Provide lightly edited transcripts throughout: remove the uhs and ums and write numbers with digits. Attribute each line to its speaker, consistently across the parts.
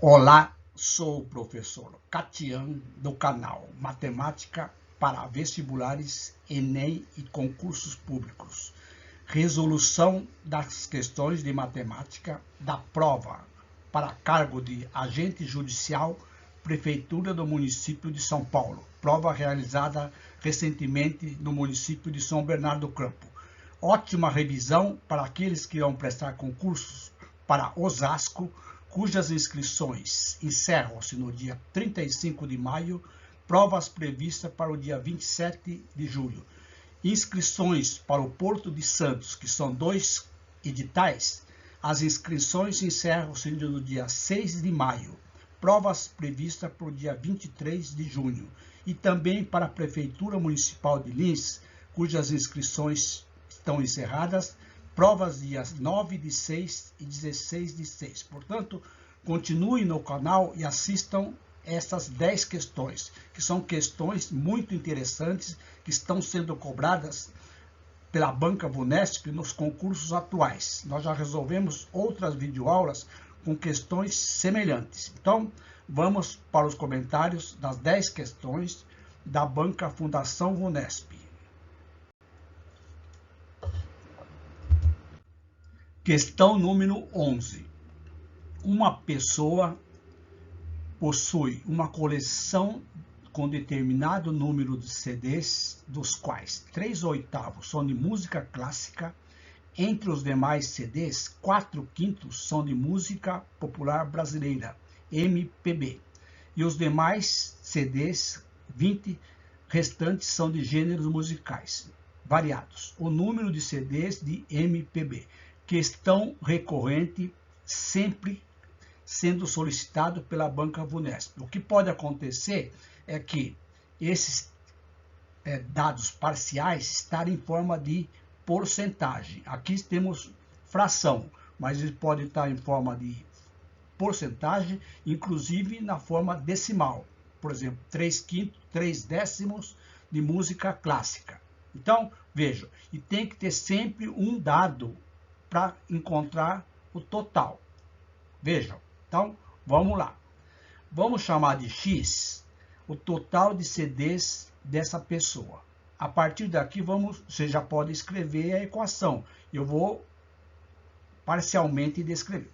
Speaker 1: Olá, sou o professor Catian do canal Matemática para Vestibulares, Enem e Concursos Públicos. Resolução das questões de matemática da prova para cargo de agente judicial, Prefeitura do município de São Paulo. Prova realizada recentemente no município de São Bernardo do Campo. Ótima revisão para aqueles que irão prestar concursos para Osasco, cujas inscrições encerram-se no dia 35 de maio, provas previstas para o dia 27 de julho. Inscrições para o Porto de Santos, que são 2 editais, as inscrições encerram-se no dia 6 de maio, provas previstas para o dia 23 de junho. E também para a Prefeitura Municipal de Lins, cujas inscrições estão encerradas, provas dias 9 de 6 e 16 de 6. Portanto, continuem no canal e assistam essas 10 questões, que são questões muito interessantes, que estão sendo cobradas pela Banca Vunesp nos concursos atuais. Nós já resolvemos outras videoaulas com questões semelhantes. Então, vamos para os comentários das 10 questões da Banca Fundação Vunesp. Questão número 11. Uma pessoa possui uma coleção com determinado número de CDs, dos quais 3/8 são de música clássica. Entre os demais CDs, 4/5 são de música popular brasileira, MPB. E os demais CDs, 20 restantes, são de gêneros musicais variados. O número de CDs de MPB. Questão recorrente, sempre sendo solicitado pela Banca Vunesp. O que pode acontecer é que esses dados parciais estarem em forma de porcentagem. Aqui temos fração, mas ele pode estar em forma de porcentagem, inclusive na forma decimal. Por exemplo, 3/5, 3/10 de música clássica. Então, vejam, e tem que ter sempre um dado para encontrar o total. Vejam, então vamos lá. Vamos chamar de X o total de CDs dessa pessoa. A partir daqui, você já pode escrever a equação. Eu vou parcialmente descrever.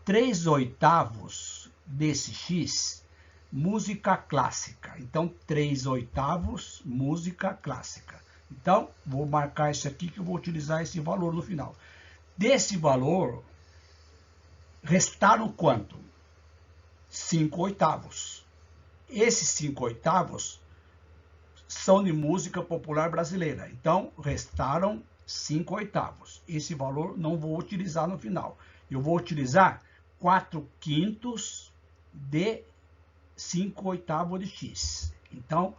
Speaker 1: 3/8 desse X, música clássica. Então, 3/8 música clássica. Então, vou marcar isso aqui que eu vou utilizar esse valor no final. Desse valor, restaram quanto? 5/8. Esses 5/8 são de música popular brasileira. Então, restaram 5/8. Esse valor não vou utilizar no final. Eu vou utilizar 4/5 de 5/8 de X. Então,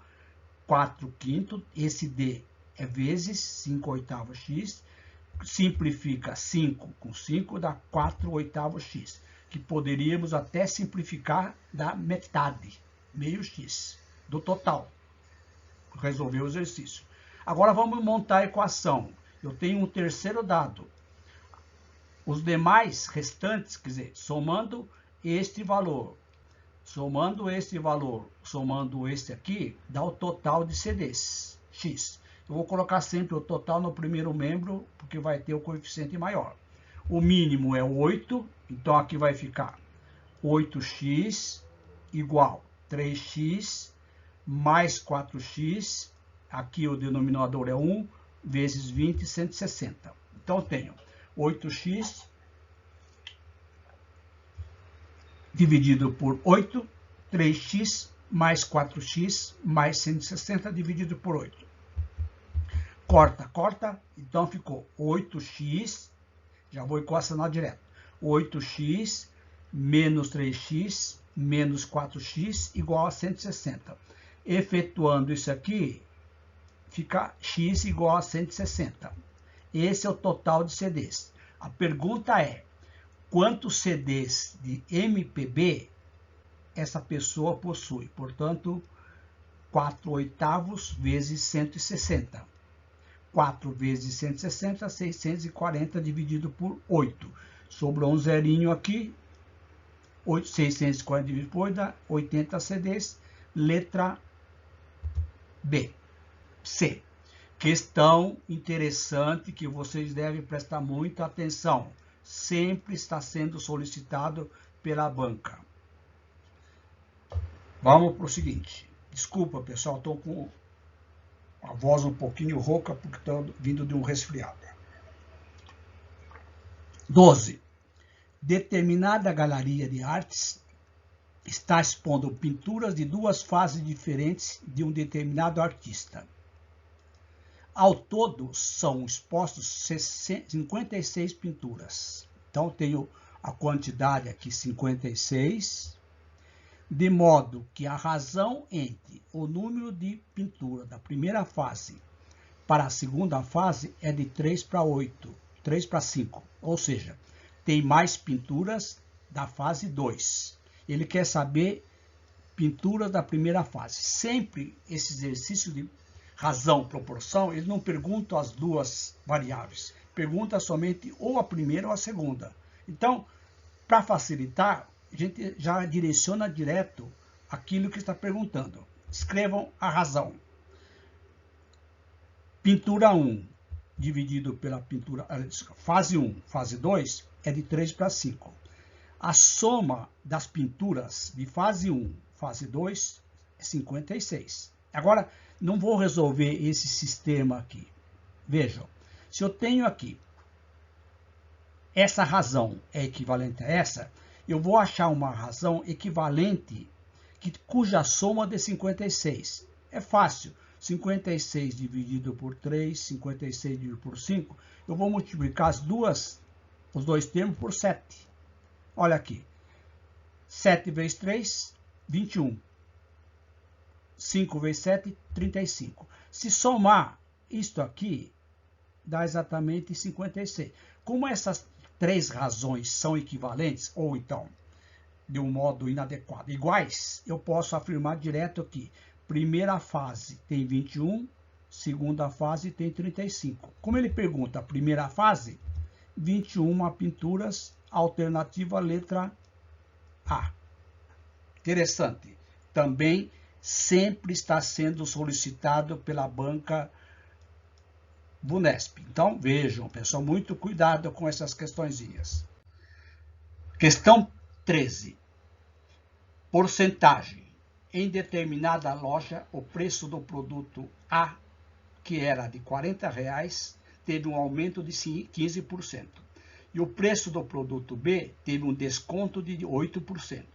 Speaker 1: 4/5, esse D é vezes 5/8 X, simplifica 5 com 5, dá 4/8 X, que poderíamos até simplificar da metade, meio X, do total. Resolver o exercício. Agora vamos montar a equação. Eu tenho um terceiro dado. Os demais restantes, quer dizer, somando este valor, somando este aqui, dá o total de CDs, X. Eu vou colocar sempre o total no primeiro membro, porque vai ter o coeficiente maior. O mínimo é 8, então aqui vai ficar 8x igual 3x mais 4x, aqui o denominador é 1, vezes 20, 160. Então, eu tenho 8x dividido por 8, 3x mais 4x mais 160 dividido por 8. Corta, corta, então ficou 8x, já vou equacionar direto, 8x menos 3x menos 4x igual a 160. Efetuando isso aqui, fica x igual a 160. Esse é o total de CDs. A pergunta é, quantos CDs de MPB essa pessoa possui? Portanto, 4/8 vezes 160. 4 vezes 160, 640 dividido por 8. Sobrou um zerinho aqui, 640 dividido por 8 dá 80 CDs. Letra B. C. Questão interessante que vocês devem prestar muita atenção. Sempre está sendo solicitado pela banca. Vamos para o seguinte. Desculpa, pessoal, estou com a voz um pouquinho rouca porque estou vindo de um resfriado. 12. Determinada galeria de artes está expondo pinturas de duas fases diferentes de um determinado artista. Ao todo, são expostos 56 pinturas. Então, tenho a quantidade aqui, 56, de modo que a razão entre o número de pintura da primeira fase para a segunda fase é de 3 para 8, 3 para 5, ou seja, tem mais pinturas da fase 2. Ele quer saber pinturas da primeira fase. Sempre esse exercício de razão, proporção, ele não pergunta as duas variáveis. Pergunta somente ou a primeira ou a segunda. Então, para facilitar, a gente já direciona direto aquilo que está perguntando. Escrevam a razão. Pintura 1 dividido pela pintura... Fase 1, fase 2 é de 3 para 5. A soma das pinturas de fase 1, fase 2 é 56. Agora, não vou resolver esse sistema aqui. Vejam, se eu tenho aqui essa razão é equivalente a essa, eu vou achar uma razão equivalente cuja soma é de 56. É fácil. 56 dividido por 3, 56 dividido por 5, eu vou multiplicar os dois termos por 7. Olha aqui. 7 vezes 3, 21. 5 vezes 7, 35. Se somar isto aqui, dá exatamente 56. Como essas três razões são equivalentes, ou então, de um modo inadequado, iguais, eu posso afirmar direto que primeira fase tem 21, segunda fase tem 35. Como ele pergunta a primeira fase, 21 pinturas, alternativa letra A. Interessante. Também sempre está sendo solicitado pela banca Vunesp. Então, vejam, pessoal, muito cuidado com essas questõezinhas. Questão 13. Porcentagem. Em determinada loja, o preço do produto A, que era de R$40, teve um aumento de 15%. E o preço do produto B teve um desconto de 8%.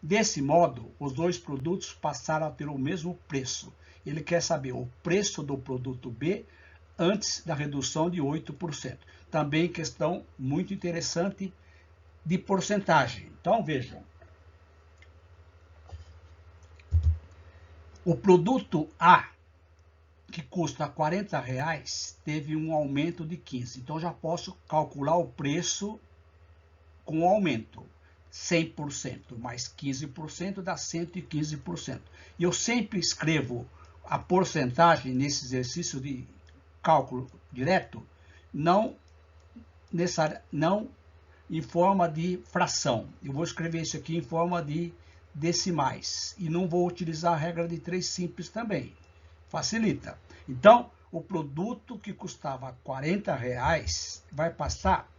Speaker 1: Desse modo, os dois produtos passaram a ter o mesmo preço. Ele quer saber o preço do produto B antes da redução de 8%. Também questão muito interessante de porcentagem. Então, vejam. O produto A, que custa R$40, teve um aumento de 15%. Então, já posso calcular o preço com o aumento. 100% mais 15% dá 115%. E eu sempre escrevo a porcentagem nesse exercício de cálculo direto, não em forma de fração. Eu vou escrever isso aqui em forma de decimais. E não vou utilizar a regra de 3 simples também. Facilita. Então, o produto que custava R$40 vai passar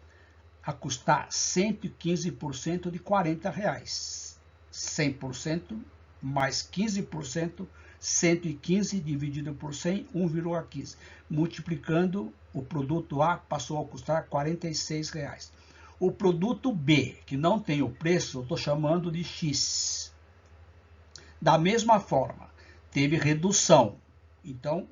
Speaker 1: a custar 115% de R$40. 100% mais 15%, 115 dividido por 100, 1,15. Multiplicando, o produto A passou a custar R$46. O produto B, que não tem o preço, eu estou chamando de X. Da mesma forma, teve redução. Então,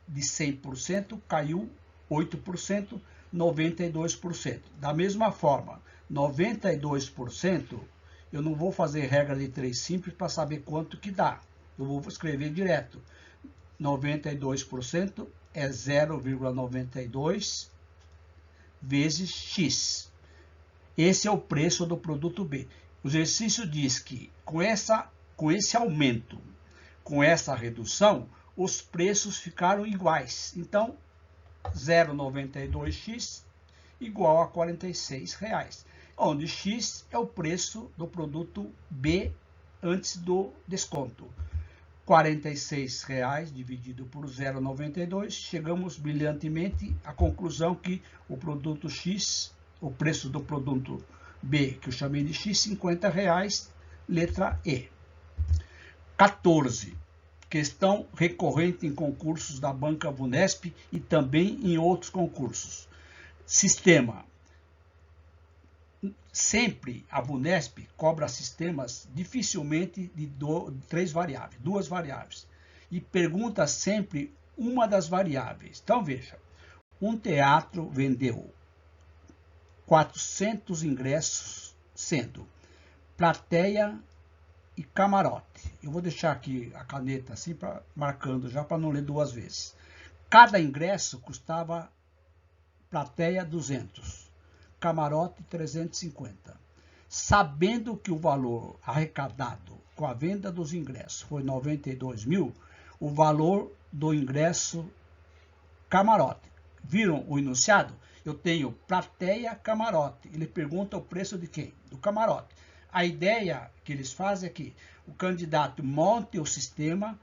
Speaker 1: de 100% caiu 8%, 92%. Da mesma forma, 92%, eu não vou fazer regra de 3 simples para saber quanto que dá. Eu vou escrever direto. 92% é 0,92 vezes X. Esse é o preço do produto B. O exercício diz que com esse aumento, com essa redução, os preços ficaram iguais. Então, 0,92x igual a R$46. onde X é o preço do produto B antes do desconto. R$ 46,00 dividido por 0,92, chegamos brilhantemente à conclusão que o produto X, o preço do produto B, que eu chamei de X, R$ 50,00, letra E. 14. Questão recorrente em concursos da Banca Vunesp e também em outros concursos. Sistema. Sempre a Vunesp cobra sistemas dificilmente de duas variáveis. E pergunta sempre uma das variáveis. Então, veja, um teatro vendeu 400 ingressos, sendo plateia e camarote. Eu vou deixar aqui a caneta assim, marcando já para não ler duas vezes. Cada ingresso custava plateia 200, camarote 350. Sabendo que o valor arrecadado com a venda dos ingressos foi 92 mil, o valor do ingresso camarote. Viram o enunciado? Eu tenho plateia, camarote. Ele pergunta o preço de quem? Do camarote. A ideia que eles fazem é que o candidato monte o sistema,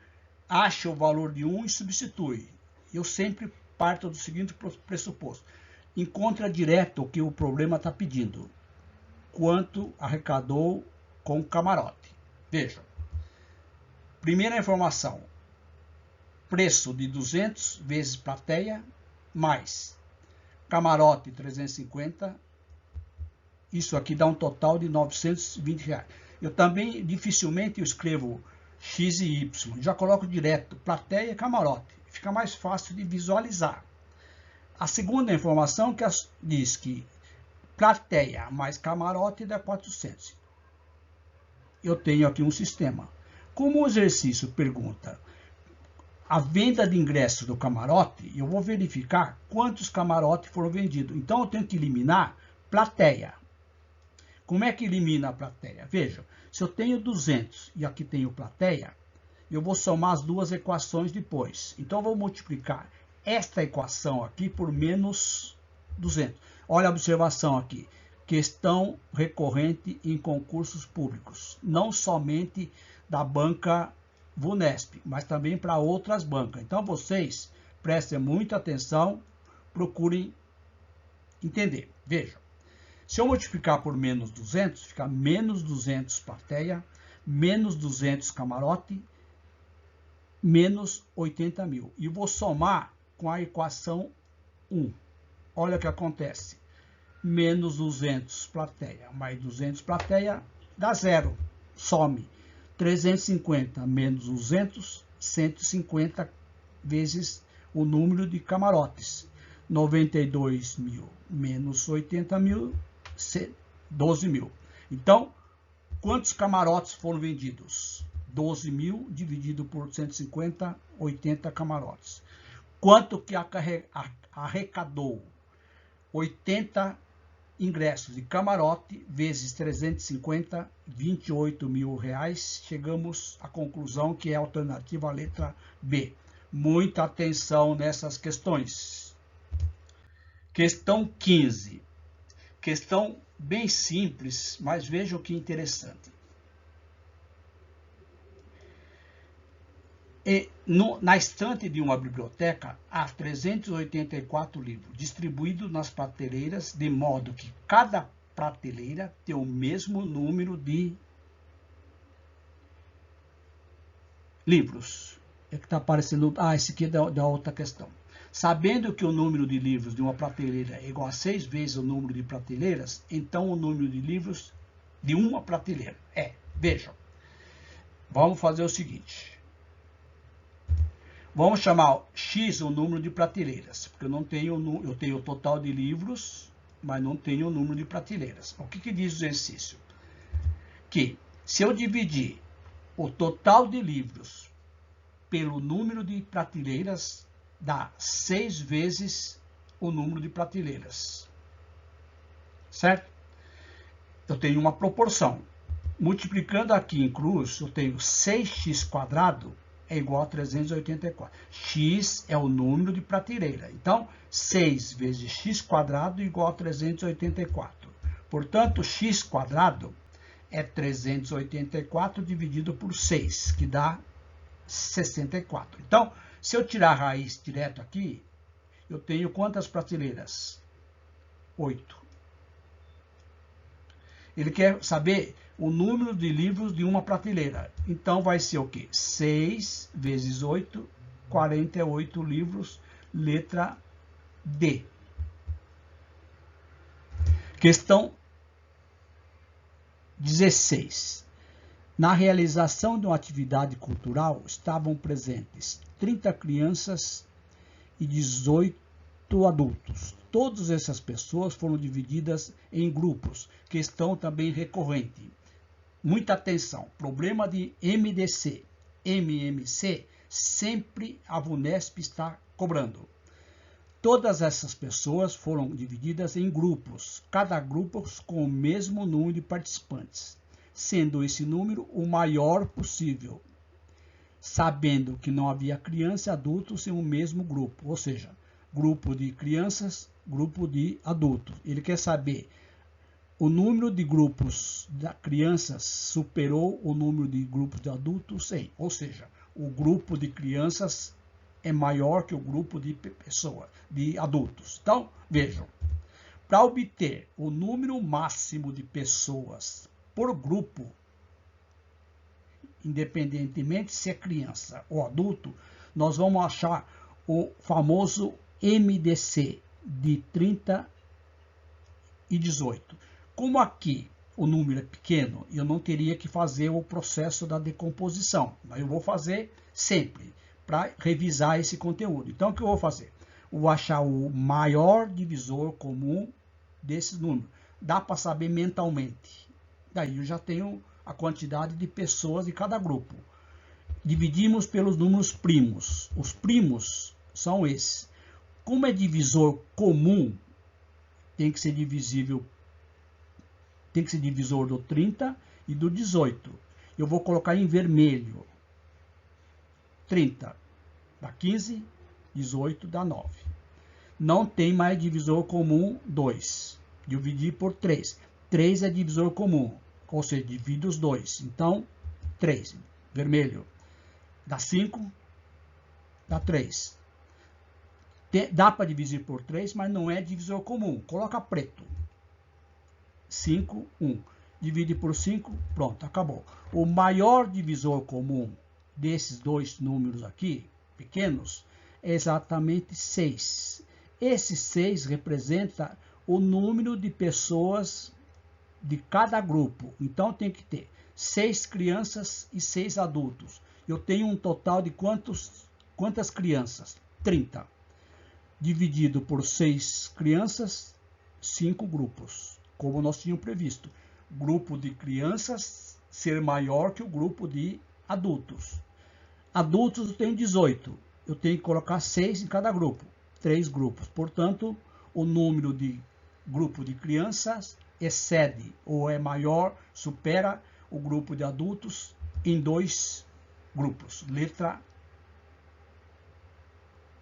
Speaker 1: acha o valor de um e substitui. Eu sempre parto do seguinte pressuposto. Encontra direto o que o problema está pedindo. Quanto arrecadou com o camarote. Veja. Primeira informação. Preço de 200 vezes plateia, mais camarote 350. Isso aqui dá um total de R$ 920. Eu também dificilmente escrevo X e Y. Já coloco direto plateia e camarote. Fica mais fácil de visualizar. A segunda informação que diz que plateia mais camarote dá 400. Eu tenho aqui um sistema. Como o exercício pergunta a venda de ingressos do camarote, eu vou verificar quantos camarotes foram vendidos. Então, eu tenho que eliminar plateia. Como é que elimina a plateia? Veja, se eu tenho 200 e aqui tenho plateia, eu vou somar as duas equações depois. Então, eu vou multiplicar esta equação aqui por menos 200. Olha a observação aqui. Questão recorrente em concursos públicos. Não somente da banca Vunesp, mas também para outras bancas. Então, vocês prestem muita atenção, procurem entender. Veja, se eu multiplicar por menos 200, fica menos 200 plateia, menos 200 camarote, menos 80 mil. E vou somar com a equação 1. Olha o que acontece. Menos 200 plateia, mais 200 plateia, dá zero. Some. 350 menos 200, 150 vezes o número de camarotes. 92 mil menos 80 mil, 12 mil. Então, quantos camarotes foram vendidos? 12 mil dividido por 150, 80 camarotes. Quanto que arrecadou? 80 ingressos de camarote vezes 350, 28 mil reais. Chegamos à conclusão que é a alternativa à letra B. Muita atenção nessas questões. Questão 15. Questão bem simples, mas vejam que interessante. Na estante de uma biblioteca, há 384 livros distribuídos nas prateleiras, de modo que cada prateleira tem o mesmo número de livros. É que está aparecendo... esse aqui é da outra questão. Sabendo que o número de livros de uma prateleira é igual a 6 vezes o número de prateleiras, então o número de livros de uma prateleira vejam, vamos fazer o seguinte. Vamos chamar X o número de prateleiras, porque eu tenho o total de livros, mas não tenho o número de prateleiras. O que diz o exercício? Que se eu dividir o total de livros pelo número de prateleiras, dá 6 vezes o número de prateleiras. Certo? Eu tenho uma proporção. Multiplicando aqui em cruz, eu tenho 6x² é igual a 384. X é o número de prateleira. Então, 6 vezes x² igual a 384. Portanto, x² é 384 dividido por 6, que dá 64. Então, se eu tirar a raiz direto aqui, eu tenho quantas prateleiras? 8. Ele quer saber o número de livros de uma prateleira. Então, vai ser o quê? 6 vezes 8, 48 livros, letra D. Questão 16. Na realização de uma atividade cultural, estavam presentes 30 crianças e 18 adultos. Todas essas pessoas foram divididas em grupos. Questão também recorrente. Muita atenção. Problema de MDC, MMC, sempre a VUNESP está cobrando. Todas essas pessoas foram divididas em grupos, cada grupo com o mesmo número de participantes, sendo esse número o maior possível, sabendo que não havia criança e adultos em um mesmo grupo, ou seja, grupo de crianças, grupo de adultos. Ele quer saber o número de grupos de crianças superou o número de grupos de adultos em, ou seja, o grupo de crianças é maior que o grupo de pessoas, de adultos. Então, vejam, para obter o número máximo de pessoas por grupo, independentemente se é criança ou adulto, nós vamos achar o famoso MDC de 30 e 18. Como aqui o número é pequeno, eu não teria que fazer o processo da decomposição, mas eu vou fazer sempre para revisar esse conteúdo. Então, o que eu vou fazer? Eu vou achar o maior divisor comum desses números. Dá para saber mentalmente. Daí eu já tenho a quantidade de pessoas de cada grupo. Dividimos pelos números primos. Os primos são esses. Como é divisor comum, tem que ser divisível, tem que ser divisor do 30 e do 18. Eu vou colocar em vermelho. 30 dá 15, 18 dá 9. Não tem mais divisor comum 2. Dividir por 3. 3 é divisor comum, ou seja, divide os 2. Então, 3, vermelho. Dá 5, dá 3. Dá para dividir por 3, mas não é divisor comum. Coloca preto. 5, 1. Divide por 5, pronto, acabou. O maior divisor comum desses dois números aqui, pequenos, é exatamente 6. Esse 6 representa o número de pessoas de cada grupo. Então, tem que ter 6 crianças e 6 adultos. Eu tenho um total de quantas crianças? 30. Dividido por 6 crianças, 5 grupos, como nós tínhamos previsto. Grupo de crianças ser maior que o grupo de adultos. Adultos eu tenho 18. Eu tenho que colocar 6 em cada grupo. 3 grupos. Portanto, o número de grupo de crianças excede ou é maior, supera o grupo de adultos em 2 grupos. Letra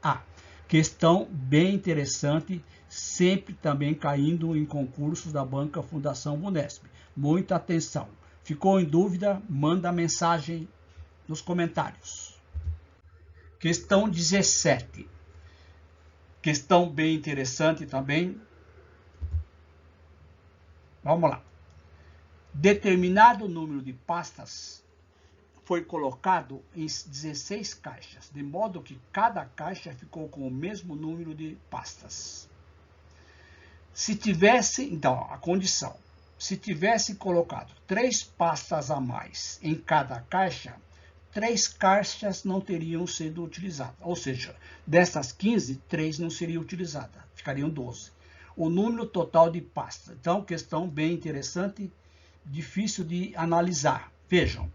Speaker 1: A. Questão bem interessante, sempre também caindo em concursos da Banca Fundação VUNESP. Muita atenção. Ficou em dúvida? Manda mensagem nos comentários. Questão 17. Questão bem interessante também. Vamos lá. Determinado número de pastas foi colocado em 16 caixas, de modo que cada caixa ficou com o mesmo número de pastas. Se tivesse, então, a condição, se tivesse colocado 3 pastas a mais em cada caixa, 3 caixas não teriam sido utilizadas. Ou seja, dessas 15, 3 não seriam utilizadas, ficariam 12. O número total de pastas. Então, questão bem interessante, difícil de analisar. Vejam.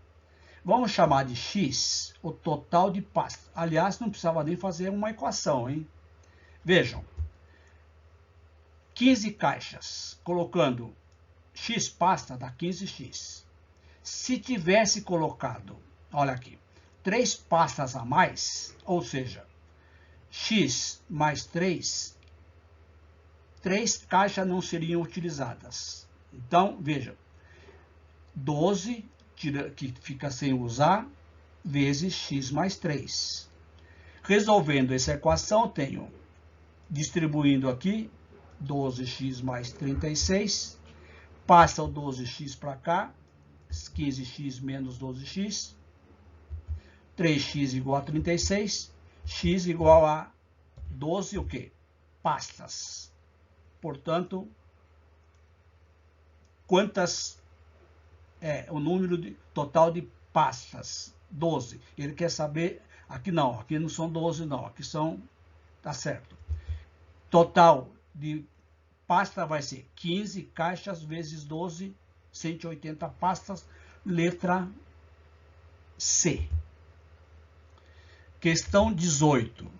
Speaker 1: Vamos chamar de x o total de pastas. Aliás, não precisava nem fazer uma equação, hein? Vejam. 15 caixas, colocando x pasta dá 15x. Se tivesse colocado, olha aqui, 3 pastas a mais, ou seja, x mais 3, 3 caixas não seriam utilizadas. Então, veja, 12, que fica sem usar, vezes x mais 3. Resolvendo essa equação, eu tenho, distribuindo aqui, 12x mais 36, passa o 12x para cá, 15x menos 12x, 3x igual a 36, x igual a 12 o quê? Pastas. Portanto, quantas é o número total de pastas? 12. Ele quer saber, aqui não são 12 não, aqui são, tá certo. Total de pasta vai ser 15 caixas vezes 12, 180 pastas, letra C. Questão 18.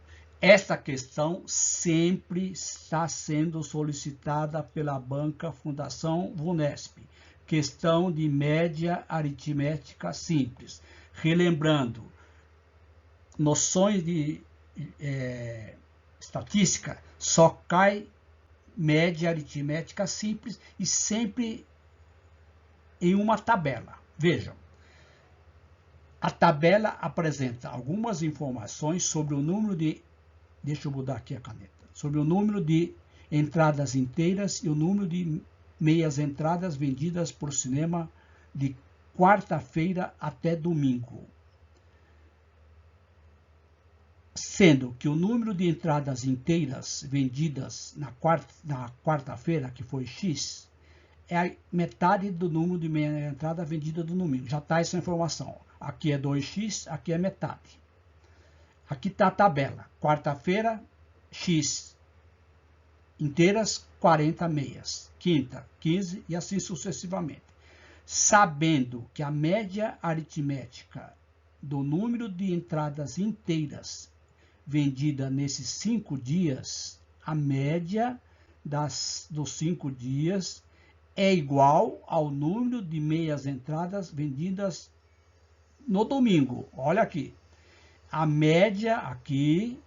Speaker 1: Esta questão sempre está sendo solicitada pela banca Fundação VUNESP. Questão de média aritmética simples. Relembrando, noções de estatística só cai média aritmética simples e sempre em uma tabela. Vejam, a tabela apresenta algumas informações sobre o número de, deixa eu mudar aqui a caneta, sobre o número de entradas inteiras e o número de meias entradas vendidas por cinema de quarta-feira até domingo. Sendo que o número de entradas inteiras vendidas na quarta-feira, que foi X, é a metade do número de meia entrada vendida do domingo. Já está essa informação. Aqui é 2x, aqui é metade. Aqui está a tabela. Quarta-feira, X inteiras, 40 meias. Quinta, 15 e assim sucessivamente. Sabendo que a média aritmética do número de entradas inteiras vendida nesses 5 dias, a média dos 5 dias é igual ao número de meias entradas vendidas no domingo. Olha aqui. A média aqui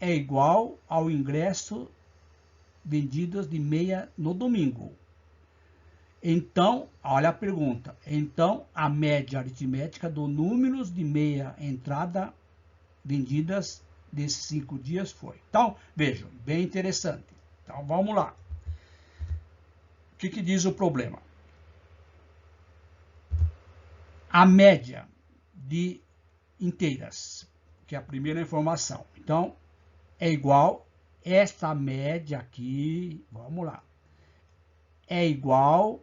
Speaker 1: é igual ao ingresso vendidos de meia no domingo. Então, olha a pergunta. Então, a média aritmética do número de meia entrada vendidas desses 5 dias foi. Então, vejam, bem interessante. Então, vamos lá. O que diz o problema? A média de inteiras, que é a primeira informação. Então, é igual, esta média aqui, vamos lá, é igual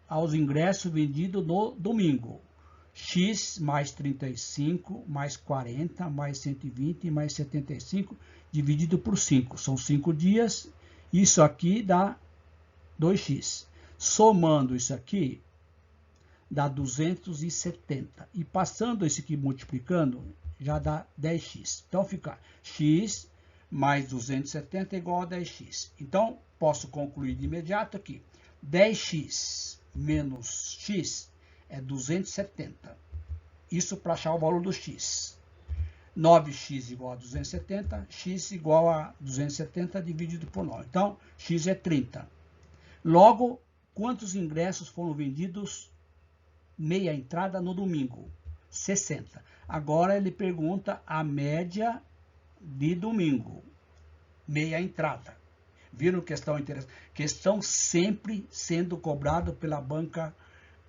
Speaker 1: aos ingressos vendidos no domingo. X mais 35, mais 40, mais 120, mais 75, dividido por 5. São 5 dias. Isso aqui dá 2x. Somando isso aqui, dá 270. E passando isso aqui multiplicando, já dá 10x. Então fica x mais 270 igual a 10x. Então, posso concluir de imediato aqui. 10x menos x é 270. Isso para achar o valor do x. 9x igual a 270, x igual a 270 dividido por 9. Então, x é 30. Logo, quantos ingressos foram vendidos meia entrada no domingo? 60. Agora ele pergunta a média de domingo. Meia entrada. Viram questão interessante? Questão sempre sendo cobrado pela banca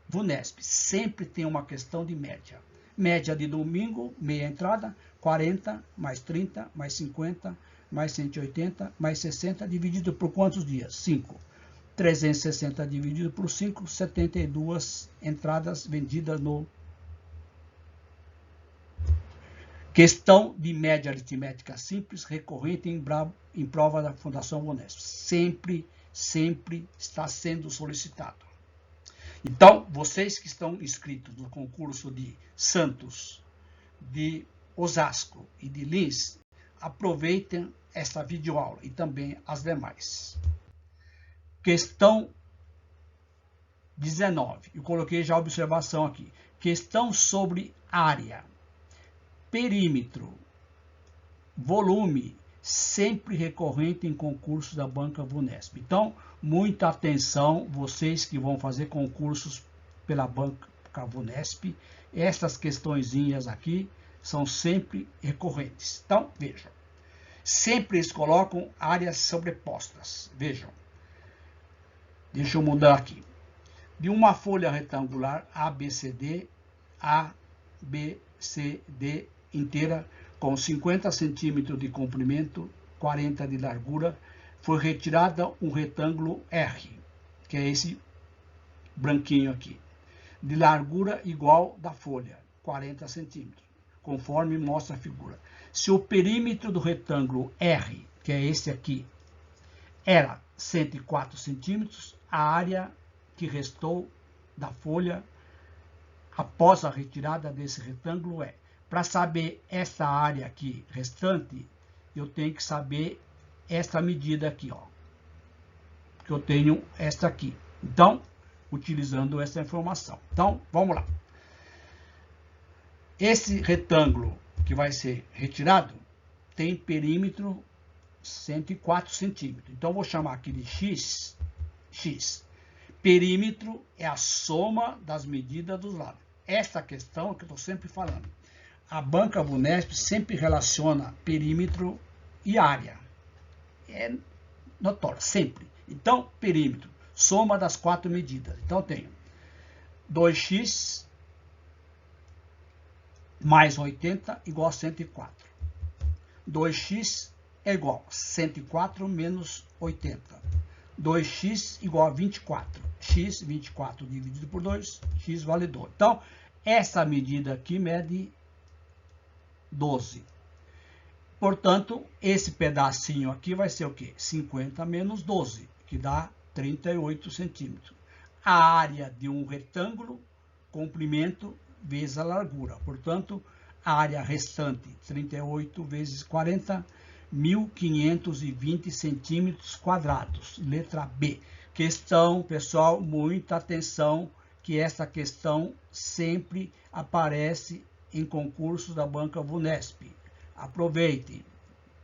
Speaker 1: VUNESP. Sempre tem uma questão de média. Média de domingo, meia entrada, 40, mais 30, mais 50, mais 180, mais 60, dividido por quantos dias? 5. 360 dividido por 5, 72 entradas vendidas no... Questão de média aritmética simples, recorrente em prova da Fundação VUNESP. Sempre está sendo solicitado. Então, vocês que estão inscritos no concurso de Santos, de Osasco e de Lins, aproveitem esta videoaula e também as demais. Questão 19. Eu coloquei já a observação aqui. Questão sobre área, perímetro, volume, sempre recorrente em concursos da Banca Vunesp. Então, muita atenção, vocês que vão fazer concursos pela Banca Vunesp, essas questõezinhas aqui são sempre recorrentes. Então, vejam, sempre eles colocam áreas sobrepostas. Vejam, deixa eu mudar aqui. De uma folha retangular ABCD inteira, com 50 centímetros de comprimento, 40 de largura, foi retirada um retângulo R, que é esse branquinho aqui, de largura igual da folha, 40 centímetros, conforme mostra a figura. Se o perímetro do retângulo R, que é esse aqui, era 104 centímetros, a área que restou da folha após a retirada desse retângulo é. Para saber essa área aqui restante, eu tenho que saber essa medida aqui, ó. Porque eu tenho esta aqui. Então, utilizando essa informação. Então, vamos lá. Esse retângulo que vai ser retirado tem perímetro 104 centímetros. Então, vou chamar aqui de X. Perímetro é a soma das medidas dos lados. Essa questão que eu estou sempre falando. A Banca Vunesp sempre relaciona perímetro e área. É notório, sempre. Então, perímetro, soma das 4 medidas. Então, eu tenho 2x mais 80 igual a 104. 2x é igual a 104 menos 80. 2x igual a 24. X, 24 dividido por 2, x vale 2. Então, essa medida aqui mede 12. Portanto, esse pedacinho aqui vai ser o quê? 50 menos 12, que dá 38 centímetros. A área de um retângulo, comprimento vezes a largura. Portanto, a área restante, 38 vezes 40, 1.520 centímetros quadrados. Letra B. Questão, pessoal, muita atenção, que essa questão sempre aparece em concursos da Banca Vunesp. Aproveitem.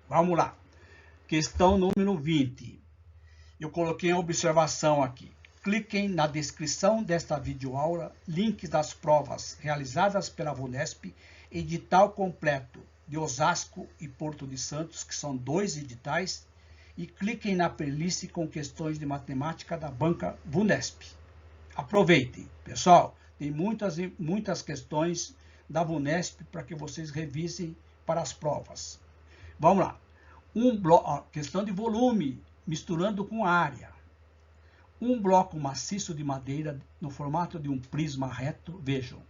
Speaker 1: Vamos lá. Questão número 20. Eu coloquei a observação aqui. Cliquem na descrição desta videoaula, links das provas realizadas pela Vunesp, edital completo de Osasco e Porto de Santos, que são 2 editais, e cliquem na playlist com questões de matemática da Banca Vunesp. Aproveitem. Pessoal, tem muitas questões da Vunesp para que vocês revisem para as provas. Vamos lá. Questão de volume, misturando com área. Um bloco maciço de madeira no formato de um prisma reto. Vejam.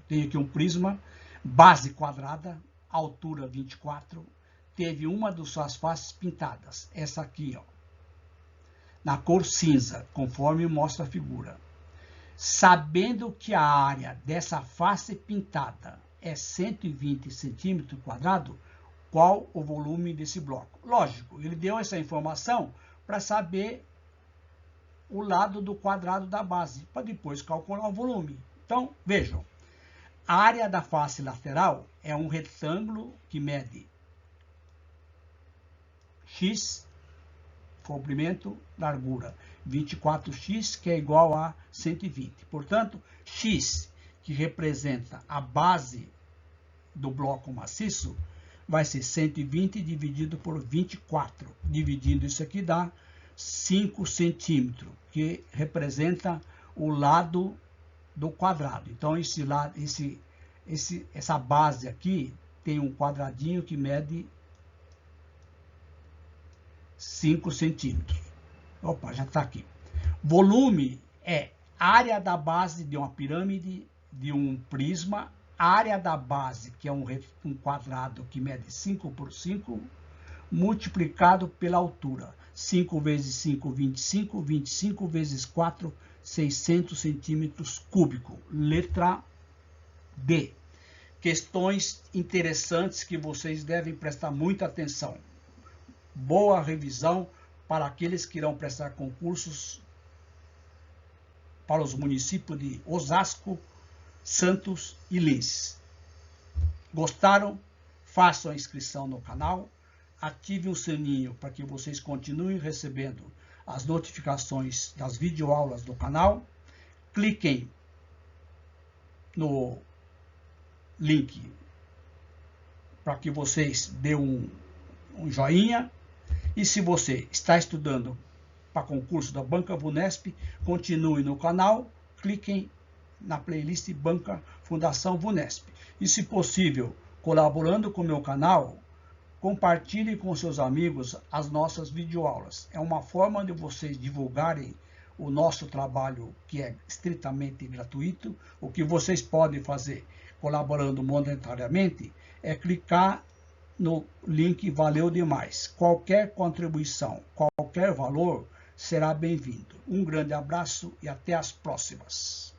Speaker 1: Tenho aqui um prisma, base quadrada, altura 24. Teve uma das suas faces pintadas. Essa aqui, ó. Na cor cinza, conforme mostra a figura. Sabendo que a área dessa face pintada é 120 centímetros quadrados, qual o volume desse bloco? Lógico, ele deu essa informação para saber o lado do quadrado da base, para depois calcular o volume. Então, vejam, a área da face lateral é um retângulo que mede x, comprimento, largura, 24x, que é igual a 120. Portanto, x, que representa a base do bloco maciço, vai ser 120 dividido por 24. Dividindo isso aqui dá 5 centímetros, que representa o lado do quadrado. Então, essa base aqui tem um quadradinho que mede 5 centímetros. Opa, já está aqui. Volume é área da base de uma pirâmide, de um prisma, área da base, que é um quadrado que mede 5 por 5, multiplicado pela altura. 5 vezes 5, 25. 25 vezes 4, 600 centímetros cúbicos. Letra D. Questões interessantes que vocês devem prestar muita atenção. Boa revisão para aqueles que irão prestar concursos para os municípios de Osasco, Santos e Lins. Gostaram? Façam a inscrição no canal, ative o sininho para que vocês continuem recebendo as notificações das videoaulas do canal. Cliquem no link para que vocês dêem um joinha. E se você está estudando para concurso da Banca VUNESP, continue no canal, cliquem na playlist Banca Fundação VUNESP. E se possível, colaborando com o meu canal, compartilhe com seus amigos as nossas videoaulas. É uma forma de vocês divulgarem o nosso trabalho, que é estritamente gratuito. O que vocês podem fazer colaborando monetariamente é clicar no link Valeu Demais. Qualquer contribuição, qualquer valor será bem-vindo. Um grande abraço e até as próximas.